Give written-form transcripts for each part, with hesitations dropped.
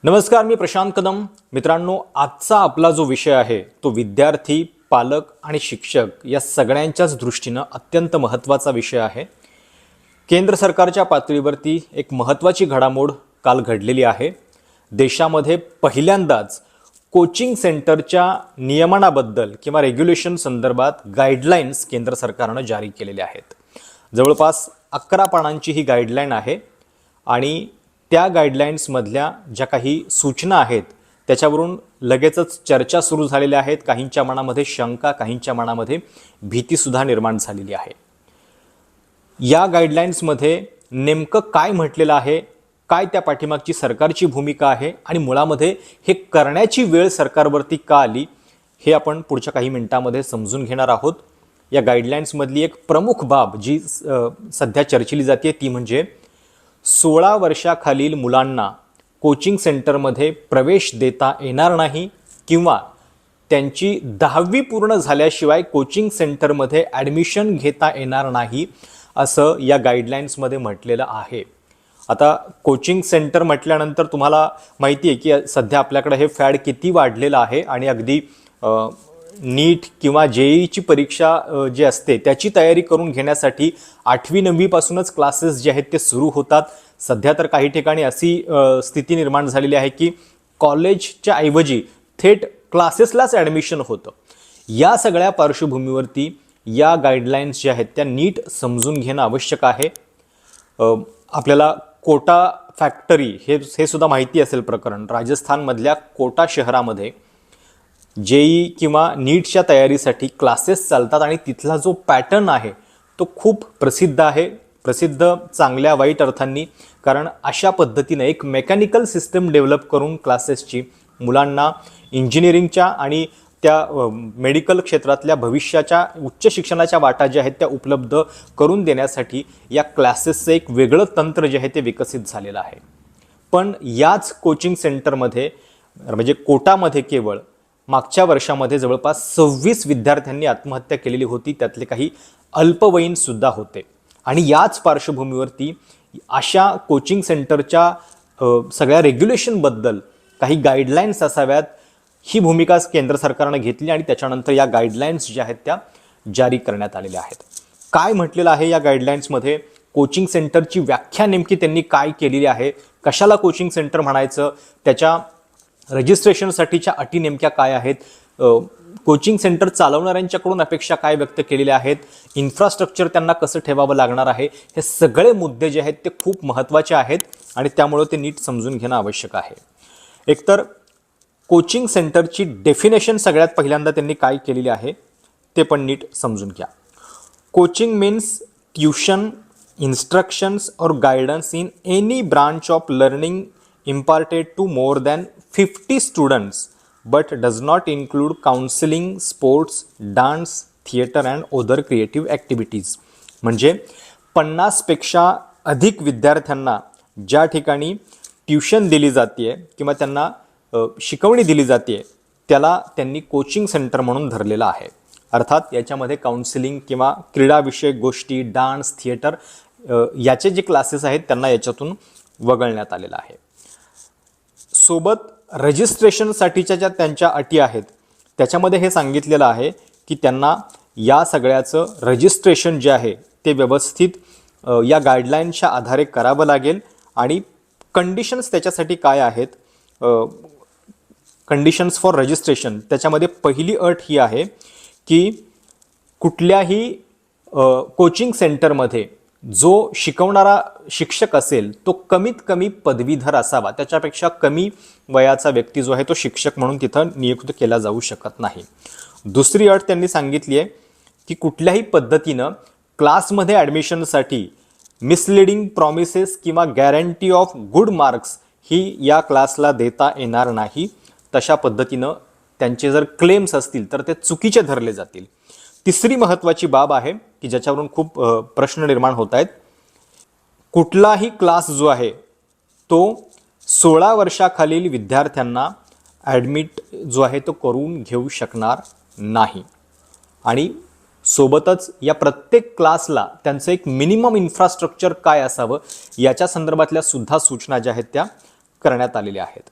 नमस्कार, मी प्रशांत कदम. मित्रांनो, आजचा आपला जो विषय आहे तो विद्यार्थी, पालक आणि शिक्षक या सगळ्यांच्याच दृष्टीनं अत्यंत महत्त्वाचा विषय आहे. केंद्र सरकारच्या पातळीवरती एक महत्त्वाची घडामोड काल घडलेली आहे. देशामध्ये पहिल्यांदाच कोचिंग सेंटरच्या नियमनाबद्दल किंवा रेग्युलेशन संदर्भात गाईडलाईन्स केंद्र सरकारनं जारी केलेल्या आहेत. जवळपास 11 पानांची ही गाईडलाईन आहे आणि त्या गाईडलाईन्समधल्या ज्या काही सूचना आहेत त्याच्यावरून लगेचच चर्चा सुरू झालेल्या आहेत. काहींच्या मनामध्ये शंका, काहींच्या मनामध्ये भीतीसुद्धा निर्माण झालेली आहे. या गाईडलाईन्समध्ये नेमकं काय म्हटलेलं आहे, काय त्या पाठीमागची सरकारची भूमिका आहे आणि मुळामध्ये हे करण्याची वेळ सरकारवरती का आली, हे आपण पुढच्या काही मिनिटांमध्ये समजून घेणार आहोत. या गाईडलाईन्समधली एक प्रमुख बाब जी सध्या चर्चिली जाते ती म्हणजे 16 वर्षाखालील मुलांना कोचिंग सेंटरमध्ये प्रवेश देता येणार नाही किंवा त्यांची 10वी पूर्ण झाल्याशिवाय कोचिंग सेंटरमध्ये ॲडमिशन घेता येणार नाही असं या गाईडलाईन्समध्ये म्हटलेलं आहे. आता कोचिंग सेंटर म्हटल्यानंतर तुम्हाला माहिती आहे की सध्या आपल्याकडे हे फॅड किती वाढलेलं आहे आणि अगदी नीट किंवा जेईची परीक्षा जी असते त्याची तयारी करून घेण्यासाठी 8वी-9वी पासूनच क्लासेस जे आहेत ते सुरू होतात. सध्या तर काही ठिकाणी अशी स्थिती निर्माण झालेली आहे की कॉलेजच्या ऐवजी थेट क्लासेसलाच ॲडमिशन होतं. या सगळ्या पार्श्वभूमीवरती या गाईडलाईन्स ज्या आहेत त्या नीट समजून घेणं आवश्यक आहे. आपल्याला कोटा फॅक्टरी हे सुद्धा माहिती असेल प्रकरण. राजस्थानमधल्या कोटा शहरामध्ये जेई किंवा नीटच्या तयारीसाठी क्लासेस चालतात आणि तिथला जो पॅटर्न आहे तो खूप प्रसिद्ध आहे. प्रसिद्ध चांगल्या वाईट अर्थांनी, कारण अशा पद्धतीने एक मेकॅनिकल सिस्टम डेव्हलप करून क्लासेसची मुलांना इंजिनिअरिंगच्या आणि त्या मेडिकल क्षेत्रातल्या भविष्याच्या उच्च शिक्षणाच्या वाटा ज्या आहेत त्या उपलब्ध करून देण्यासाठी या क्लासेसचं एक वेगळं तंत्र जे आहे ते विकसित झालेलं आहे. पण याच कोचिंग सेंटरमध्ये म्हणजे कोटामध्ये केवळ मागच्या वर्षामध्ये जवळपास 26 विद्यार्थ्यांनी आत्महत्या केलेली होती. त्यातले काही अल्पवयीन सुद्धा होते. आणि याच पार्श्वभूमीवरती अशा कोचिंग सेंटरच्या सगळ्या रेग्युलेशनबद्दल काही गाईडलाईन्स असाव्यात ही भूमिका केंद्र सरकारनं घेतली आणि त्याच्यानंतर या गाईडलाईन्स ज्या आहेत त्या जारी करण्यात आलेल्या आहेत. काय म्हटलेलं आहे या गाईडलाईन्समध्ये, कोचिंग सेंटरची व्याख्या नेमकी त्यांनी काय केलेली आहे, कशाला कोचिंग सेंटर म्हणायचं, त्याच्या रजिस्ट्रेशनसाठीच्या अटी नेमक्या काय आहेत, कोचिंग सेंटर चालवणाऱ्यांच्याकडून अपेक्षा काय व्यक्त केलेल्या आहेत, इन्फ्रास्ट्रक्चर त्यांना कसं ठेवावं लागणार आहे, हे सगळे मुद्दे जे आहेत ते खूप महत्त्वाचे आहेत आणि त्यामुळे ते नीट समजून घेणं आवश्यक आहे. एकतर कोचिंग सेंटरची डेफिनेशन सगळ्यात पहिल्यांदा त्यांनी काय केलेली आहे ते पण नीट समजून घ्या. कोचिंग मीन्स ट्यूशन, इन्स्ट्रक्शन्स और guidance in any branch of learning imparted to more than 50 students but does not include counseling, sports, dance, theater and other creative activities. म्हणजे 50 पेक्षा अधिक विद्यार्थ्यांना ज्या ठिकाणी ट्यूशन दिली जाते किंवा त्यांना शिकवणी दिली जाते त्याला त्यांनी कोचिंग सेंटर म्हणून धरलेलं आहे. अर्थात याच्यामध्ये काउन्सिलिंग किंवा क्रीडाविषयक गोष्टी, डान्स, थिएटर याचे जे क्लासेस आहेत त्यांना याच्यातून वगळण्यात आलेलं आहे. सोबत रजिस्ट्रेशनसाठीच्या ज्या त्यांच्या अटी आहेत त्याच्यामध्ये हे सांगितलेलं आहे की त्यांना या सगळ्याचं रजिस्ट्रेशन जे आहे ते व्यवस्थित या गाईडलाईनच्या आधारे करावं लागेल आणि कंडिशन्स त्याच्यासाठी काय आहेत, कंडिशन्स फॉर रजिस्ट्रेशन त्याच्यामध्ये पहिली अट ही आहे की कुठल्याही कोचिंग सेंटरमध्ये जो शिकवणारा शिक्षक असेल तो कमीत कमी पदवीधर असावा. त्याच्यापेक्षा कमी वयाचा व्यक्ती जो आहे तो शिक्षक म्हणून तिथं नियुक्त केला जाऊ शकत नाही. दुसरी अट त्यांनी सांगितली आहे की कुठल्याही पद्धतीनं क्लासमध्ये ॲडमिशनसाठी मिसलिडिंग प्रॉमिसेस किंवा गॅरंटी ऑफ गुड मार्क्स ही या क्लासला देता येणार नाही. तशा पद्धतीनं त्यांचे जर क्लेम्स असतील तर ते चुकीचे धरले जातील. तिसरी महत्त्वाची बाब आहे की ज्याच्यावरून खूप प्रश्न निर्माण होत आहेत. कुठलाही क्लास जो आहे तो 16 वर्षाखालील विद्यार्थ्यांना ॲडमिट जो आहे तो करून घेऊ शकणार नाही आणि सोबतच या प्रत्येक क्लासला त्यांचं एक मिनिमम इन्फ्रास्ट्रक्चर काय असावं याच्या संदर्भातल्या सुद्धा सूचना ज्या आहेत त्या करण्यात आलेल्या आहेत.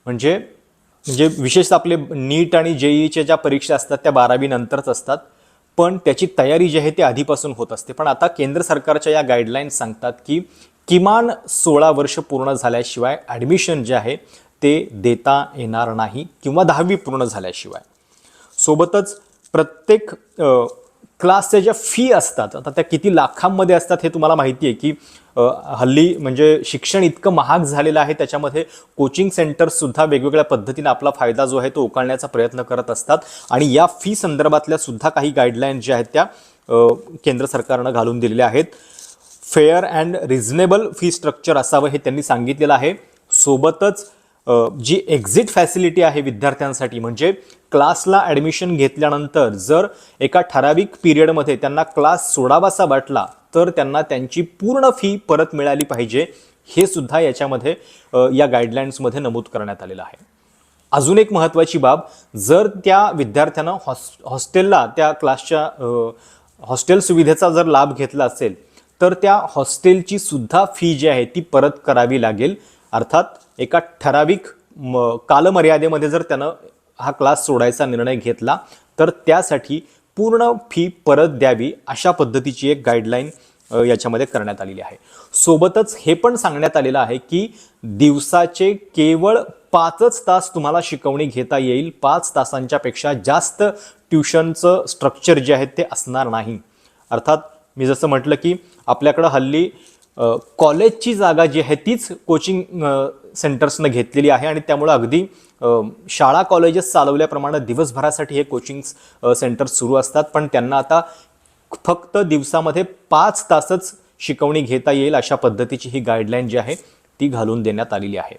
म्हणजे विशेषतः आपले नीट आणि जेईच्या ज्या परीक्षा असतात त्या 12वी नंतरच असतात, पण त्याची तयारी जी आहे ती आधीपासून होत असते. पण आता केंद्र सरकारच्या या गाईडलाईन्स सांगतात की किमान 16 वर्ष पूर्ण झाल्याशिवाय ॲडमिशन जे आहे ते देता येणार नाही किंवा 10वी पूर्ण झाल्याशिवाय. सोबतच प्रत्येक क्लासच्या ज्या फी असतात, आता त्या किती लाखांमध्ये असतात हे तुम्हाला माहिती आहे की हल्ली म्हणजे शिक्षण इतकं महाग झालेलं आहे, त्याच्यामध्ये कोचिंग सेंटर्ससुद्धा वेगवेगळ्या पद्धतीने आपला फायदा जो आहे तो उकळण्याचा प्रयत्न करत असतात. आणि या फी संदर्भातल्या सुद्धा काही गाईडलाईन्स ज्या आहेत त्या केंद्र सरकारनं घालून दिलेल्या आहेत. Fair and reasonable fee structure असावं हे त्यांनी सांगितलेलं आहे. सोबतच जी एक्झिट फॅसिलिटी आहे विद्यार्थ्यांसाठी, म्हणजे क्लासला ॲडमिशन घेतल्यानंतर जर एका ठराविक पिरियडमध्ये त्यांना क्लास सोडावासा वाटला तर त्यांना त्यांची पूर्ण फी परत मिळाली पाहिजे, हे सुद्धा याच्यामध्ये या गाईडलाईन्समध्ये नमूद करण्यात आलेलं आहे. अजून एक महत्त्वाची बाब, जर त्या विद्यार्थ्यानं हॉस्टेलला त्या क्लासच्या हॉस्टेल सुविधेचा जर लाभ घेतला असेल तर त्या हॉस्टेलची सुद्धा फी जी आहे ती परत करावी लागेल. अर्थात एका ठराविक कालमर्यादेमध्ये जर त्यानं हा क्लास सोडायचा निर्णय घेतला तर त्यासाठी पूर्ण फी परत द्यावी, अशा पद्धतीची एक गाईडलाईन याच्यामध्ये करण्यात आलेली आहे. सोबतच हे पण सांगण्यात आलेलं आहे की दिवसाचे केवळ 5च तास तुम्हाला शिकवणी घेता येईल, 5 तासांच्या पेक्षा जास्त ट्युशनचं स्ट्रक्चर जे आहे ते असणार नाही. अर्थात मी जसं म्हटलं की आपल्याकडं हल्ली कॉलेजची जागा जी आहे तीच कोचिंग सेंटर्सनं घेतलेली आहे आणि त्यामुळं अगदी शाळा कॉलेजेस चालवल्याप्रमाणे दिवसभरासाठी हे कोचिंग सेंटर्स सुरू असतात, पण त्यांना आता फक्त दिवसामध्ये 5 तासच शिकवणी घेता येईल, अशा पद्धतीची ही गाईडलाईन जी आहे ती घालून देण्यात आलेली आहे.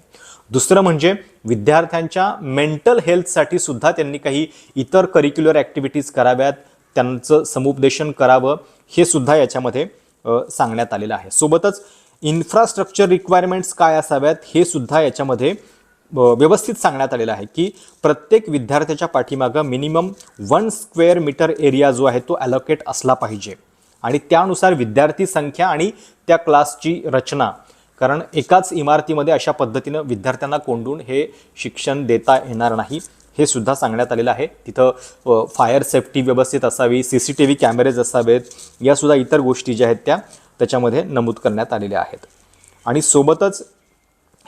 दुसरं म्हणजे विद्यार्थ्यांच्या मेंटल हेल्थसाठी सुद्धा त्यांनी काही इतर करिक्युलर ॲक्टिव्हिटीज कराव्यात, त्यांचं समुपदेशन करावं, हे सुद्धा याच्यामध्ये सांगण्यात आलेलं आहे. सोबतच इन्फ्रास्ट्रक्चर रिक्वायरमेंट्स काय असाव्यात हे सुद्धा याच्यामध्ये व्यवस्थित सांगण्यात आलेलं आहे की प्रत्येक विद्यार्थ्याच्या पाठीमागं मिनिमम 1 स्क्वेअर मीटर एरिया जो आहे तो ॲलोकेट असला पाहिजे आणि त्यानुसार विद्यार्थी संख्या आणि त्या क्लासची रचना, कारण एकाच इमारतीमध्ये अशा पद्धतीनं विद्यार्थ्यांना कोंडून हे शिक्षण देता येणार नाही, हे सुद्धा सांगण्यात आलेलं आहे. तिथं फायर सेफ्टी व्यवस्थित असावी, CCTV कॅमेरेज असावेत, यासुद्धा इतर गोष्टी ज्या आहेत त्या त्याच्यामध्ये नमूद करण्यात आलेल्या आहेत. आणि सोबतच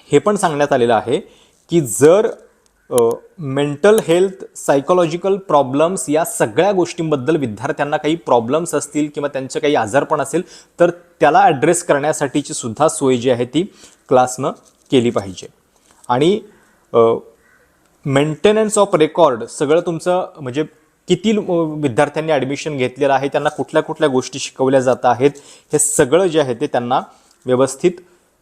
हे पण सांगण्यात आलेलं आहे की जर मेंटल हेल्थ, सायकोलॉजिकल प्रॉब्लेम्स या सगळ्या गोष्टींबद्दल विद्यार्थ्यांना काही प्रॉब्लेम्स असतील किंवा त्यांचं काही आजारपण असेल तर त्याला ॲड्रेस करण्यासाठीची सुद्धा सोय जी आहे ती क्लासनं केली पाहिजे. आणि मेंटेनन्स ऑफ रेकॉर्ड, सगळं तुमचं म्हणजे किती विद्यार्थ्यांनी ॲडमिशन घेतलेलं आहे, त्यांना कुठल्या कुठल्या गोष्टी शिकवल्या जात आहेत, हे सगळं जे आहे ते त्यांना व्यवस्थित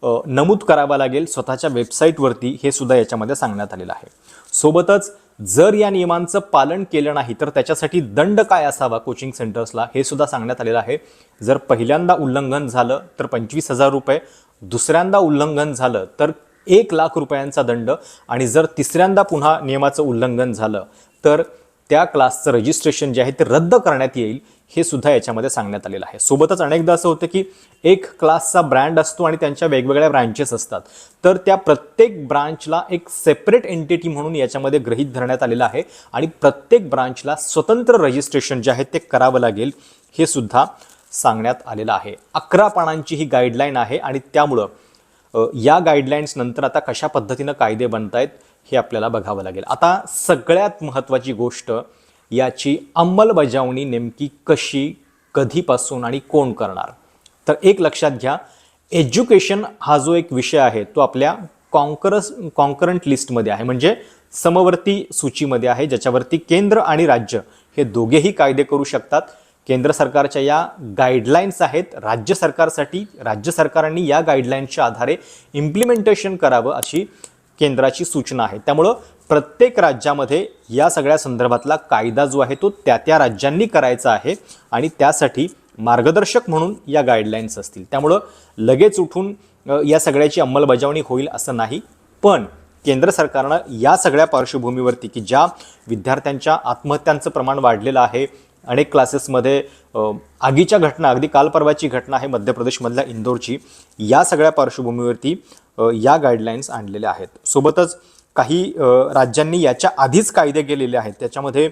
नमूद करावं लागेल स्वतःच्या वेबसाईटवरती, हे सुद्धा याच्यामध्ये सांगण्यात आलेलं आहे. सोबतच जर या नियमांचं पालन केलं नाही तर त्याच्यासाठी दंड काय असावा कोचिंग सेंटर्सला, हे सुद्धा सांगण्यात आलेलं आहे. जर पहिल्यांदा उल्लंघन झालं तर 25,000 रुपये, दुसऱ्यांदा उल्लंघन झालं तर 1,00,000 रुपयांचा दंड, आणि जर तिसऱ्यांदा पुन्हा नियमाचं उल्लंघन झालं तर त्या क्लासचं रजिस्ट्रेशन जे आहे ते रद्द करण्यात येईल, हे सुद्धा याच्यामध्ये सांगण्यात आलेलं आहे. सोबतच अनेकदा असं होतं की एक क्लासचा ब्रँड असतो आणि त्यांच्या वेगवेगळ्या ब्रांचेस असतात, तर त्या प्रत्येक ब्रांचला एक सेपरेट एंटिटी म्हणून याच्यामध्ये गृहीत धरण्यात आलेलं आहे आणि प्रत्येक ब्रांचला स्वतंत्र रजिस्ट्रेशन जे आहे ते करावं लागेल, हे सुद्धा सांगण्यात आलेलं आहे. 11 पानांची ही गाईडलाईन आहे आणि त्यामुळं या गाईडलाईन्स नंतर आता कशा पद्धतीनं कायदे बनत आहेत हे आपल्याला बघावं लागेल. आता सगळ्यात महत्त्वाची गोष्ट, याची अंमलबजावणी नेमकी कशी, कधीपासून आणि कोण करणार. तर एक लक्षात घ्या, एज्युकेशन हा जो एक विषय आहे तो आपल्या कॉन्करंट लिस्टमध्ये आहे, म्हणजे समवर्ती सूचीमध्ये आहे, ज्याच्यावरती केंद्र आणि राज्य हे दोघेही कायदे करू शकतात. केंद्र सरकारच्या या गाईडलाईन्स आहेत राज्य सरकारसाठी, राज्य सरकारांनी या गाईडलाईन्सच्या आधारे इम्प्लिमेंटेशन करावं अशी केंद्राची सूचना आहे. त्यामुळं प्रत्येक राज्यामध्ये या सगळ्या संदर्भातला कायदा जो आहे तो त्या राज्यांनी करायचा आहे आणि त्यासाठी मार्गदर्शक म्हणून या गाईडलाईन्स असतील. त्यामुळं लगेच उठून या सगळ्याची अंमलबजावणी होईल असं नाही, पण केंद्र सरकारनं या सगळ्या पार्श्वभूमीवरती की ज्या विद्यार्थ्यांच्या आत्महत्यांचं प्रमाण वाढलेलं आहे, अनेक क्लासेसमध्ये आगीच्या घटना, अगदी काल परवाची घटना आहे मध्य प्रदेशमधल्या इंदोरची, या सगळ्या पार्श्वभूमीवरती या गाईडलाईन्स आणलेल्या आहेत. सोबतच काही राज्यांनी याच्या आधीच कायदे केलेले आहेत. त्याच्यामध्ये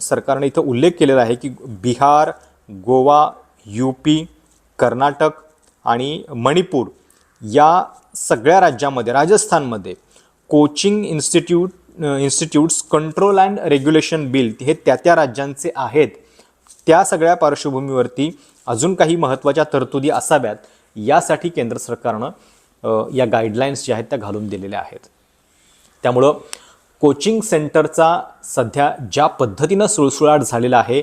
सरकारने इथं उल्लेख केलेला आहे की बिहार, गोवा, यूपी, कर्नाटक आणि मणिपूर या सगळ्या राज्यांमध्ये, राजस्थानमध्ये coaching institutes control and regulation bill हे त्या राज्यांचे आहेत. त्या सगळ्या पार्श्वभूमीवरती अजून काही महत्त्वाच्या तरतुदी असाव्यात यासाठी केंद्र सरकारनं या गाईडलाईन्स ज्या आहेत त्या घालून दिलेल्या आहेत. त्यामुळं कोचिंग सेंटरचा सध्या ज्या पद्धतीनं सुळसुळाट झालेला आहे,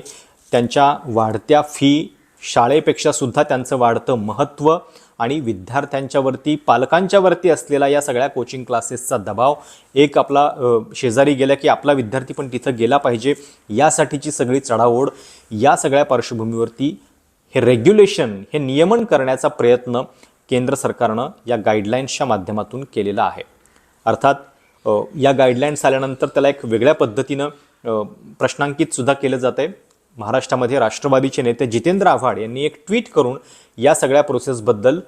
त्यांच्या वाढत्या फी, शाळेपेक्षा सुद्धा त्यांचं वाढतं महत्त्व आणि विद्यार्थ्यांच्यावरती, पालकांच्यावरती असलेला या सगळ्या कोचिंग क्लासेसचा दबाव, एक आपला शेजारी गेला की आपला विद्यार्थी पण तिथं गेला पाहिजे यासाठीची सगळी चढाओढ, या सगळ्या पार्श्वभूमीवरती हे रेग्युलेशन, हे नियमन करण्याचा प्रयत्न केंद्र सरकारनं या गाईडलाईन्सच्या माध्यमातून केलेला आहे. अर्थात या गाईडलाईन्स आल्यानंतर त्याला एक वेगळ्या पद्धतीनं प्रश्नांकित सुद्धा केलं जातं आहे. महाराष्ट्रामध्ये राष्ट्रवादीचे नेते जितेंद्र आव्हाड यांनी एक ट्विट करून या सगळ्या प्रोसेसबद्दल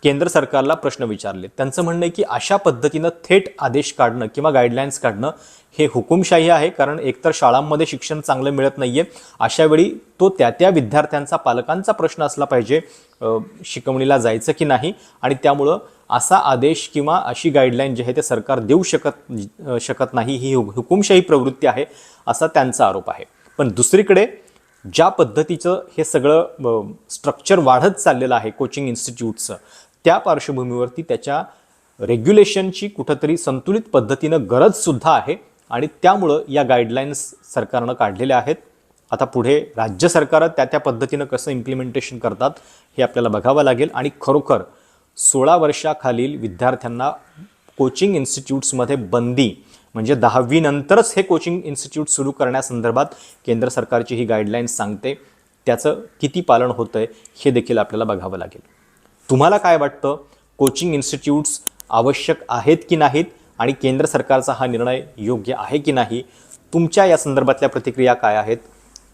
केंद्र सरकारला प्रश्न विचारले. त्यांचं म्हणणं आहे की अशा पद्धतीनं थेट आदेश काढणं किंवा गाईडलाईन्स काढणं हे हुकुमशाही आहे, कारण एकतर शाळांमध्ये शिक्षण चांगलं मिळत नाही आहे, अशावेळी तो त्या विद्यार्थ्यांचा, पालकांचा प्रश्न असला पाहिजे शिकवणीला जायचं की नाही, आणि त्यामुळं असा आदेश किंवा अशी गाईडलाईन जी आहे ते सरकार देऊ शकत नाही, ही हुकुमशाही प्रवृत्ती आहे असा त्यांचा आरोप आहे. पण दुसरीकडे ज्या पद्धतीचं हे सगळं स्ट्रक्चर वाढत चाललेलं आहे कोचिंग इन्स्टिट्यूटचं, त्या पार्श्वभूमीवरती त्याच्या रेग्युलेशनची कुठंतरी संतुलित पद्धतीनं गरजसुद्धा आहे आणि त्यामुळं या गाईडलाईन्स सरकारनं काढलेल्या आहेत. आता पुढे राज्य सरकारं त्या पद्धतीनं कसं इम्प्लिमेंटेशन करतात हे आपल्याला बघावं लागेल. आणि खरोखर 16 वर्षाखालील विद्यार्थ्यांना कोचिंग इन्स्टिट्यूट्समध्ये बंदी, म्हणजे 10वी नंतरच हे कोचिंग इन्स्टिट्यूट सुरू करण्यासंदर्भात केंद्र सरकारची ही गाईडलाईन्स सांगते. त्याचं किती पालन होतं आहे हे देखील आपल्याला बघावं लागेल. तुम्हाला काय वाटतं, कोचिंग इन्स्टिट्यूट्स आवश्यक आहेत की नाहीत, आणि केंद्र सरकारचा हा निर्णय योग्य आहे की नाही? तुमच्या या संदर्भातल्या प्रतिक्रिया काय आहेत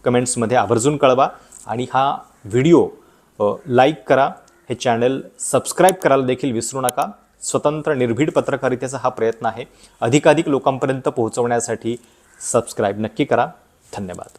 कमेंट्समध्ये आवर्जून कळवा. आणि हा व्हिडिओ लाईक करा, हे चॅनल सबस्क्राईब करायला देखील विसरू नका. स्वतंत्र निर्भीड पत्रकारितेचा हा प्रयत्न आहे. अधिकाधिक लोकांपर्यंत पोहोचवण्यासाठी सबस्क्राईब नक्की करा. धन्यवाद.